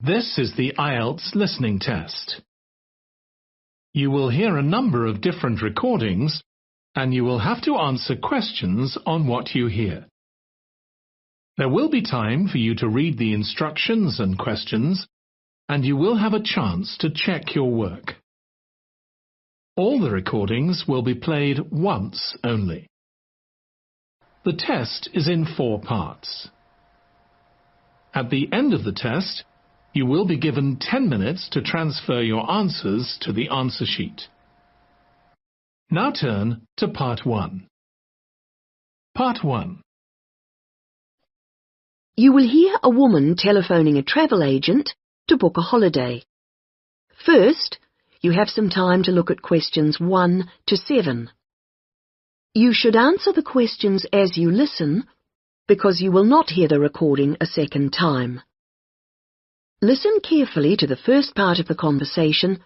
This is the IELTS listening test. You will hear a number of different recordings, and you will have to answer questions on what you hear. There will be time for you to read the instructions and questions, and you will have a chance to check your work. All the recordings will be played once only. The test is in 4 parts. At the end of the test, you will be given 10 minutes to transfer your answers to the answer sheet. Now turn to Part 1. Part 1. You will hear a woman telephoning a travel agent to book a holiday. First, you have some time to look at questions 1 to 7. You should answer the questions as you listen, because you will not hear the recording a second time. Listen carefully to the first part of the conversation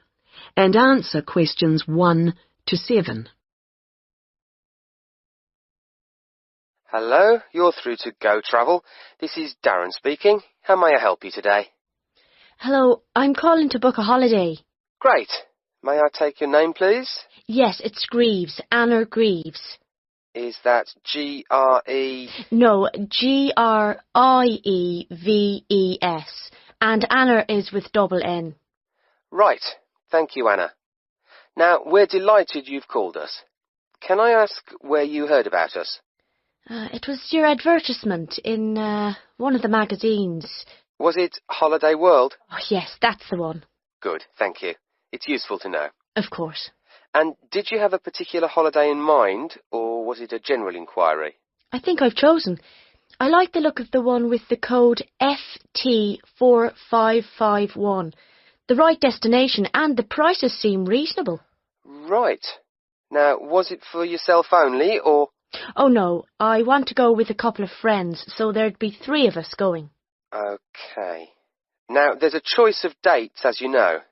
and answer questions 1 to 7. Hello, you're through to Go Travel. This is Darren speaking. How may I help you today? Hello, I'm calling to book a holiday. Great. May I take your name, please? Yes, it's Greaves, Anna Greaves. Is that G-R-E... No, G-R-I-E-V-E-S. And Anna is with double N. Right. Thank you, Anna. Now, we're delighted you've called us. Can I ask where you heard about us? It was your advertisement in one of the magazines. Was it Holiday World? Oh, yes, that's the one. Good, thank you. It's useful to know. Of course. And did you have a particular holiday in mind, or was it a general inquiry? I think I've chosen. I like the look of the one with the code FT4551. The right destination and the prices seem reasonable. Right. Now, was it for yourself only, or... Oh, no. I want to go with a couple of friends, so there'd be 3 of us going. OK. Now, there's a choice of dates, as you know.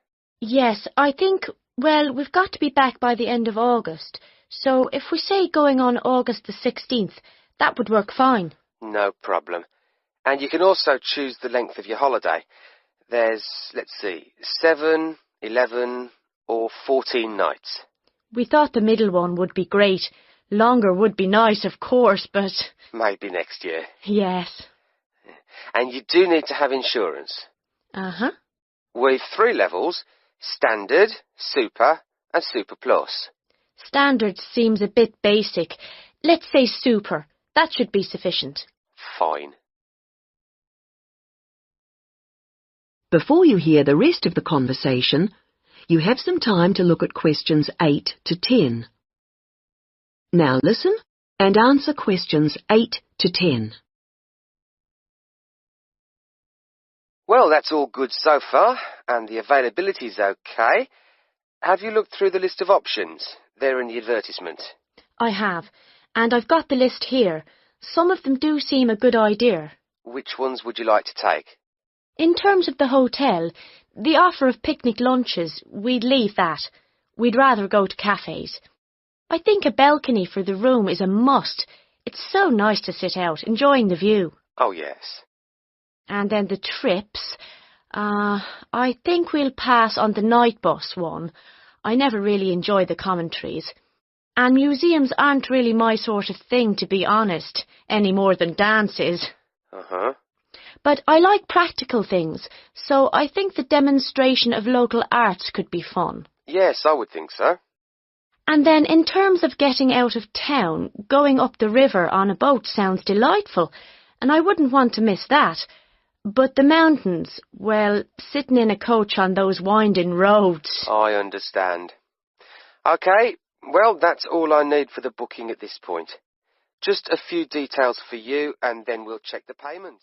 Yes, I think, well, we've got to be back by the end of August. So if we say going on August the 16th, that would work fine. No problem. And you can also choose the length of your holiday. There's, let's see, 7, 11 or 14 nights. We thought the middle one would be great. Longer would be nice, of course, but... Maybe next year. Yes. And you do need to have insurance. Uh-huh. With 3 levels, Standard, Super and Super Plus. Standard seems a bit basic. Let's say Super. That should be sufficient. Fine. Before you hear the rest of the conversation, you have some time to look at questions 8 to 10. Now listen and answer questions 8 to 10. Well, that's all good so far, and the availability's OK. Have you looked through the list of options? They're in the advertisement. I have, and I've got the list here. Some of them do seem a good idea. Which ones would you like to take? In terms of the hotel, the offer of picnic lunches, we'd leave that. We'd rather go to cafes. I think a balcony for the room is a must. It's so nice to sit out, enjoying the view. Oh, yes. And then the trips. I think we'll pass on the night bus one. I never really enjoy the commentaries. And museums aren't really my sort of thing, to be honest, any more than dances. Uh-huh. But I like practical things, so I think the demonstration of local arts could be fun. Yes, I would think so. And then in terms of getting out of town, going up the river on a boat sounds delightful, and I wouldn't want to miss that. But the mountains, well, sitting in a coach on those winding roads... I understand. OK, well, that's all I need for the booking at this point. Just a few details for you, and then we'll check the payment.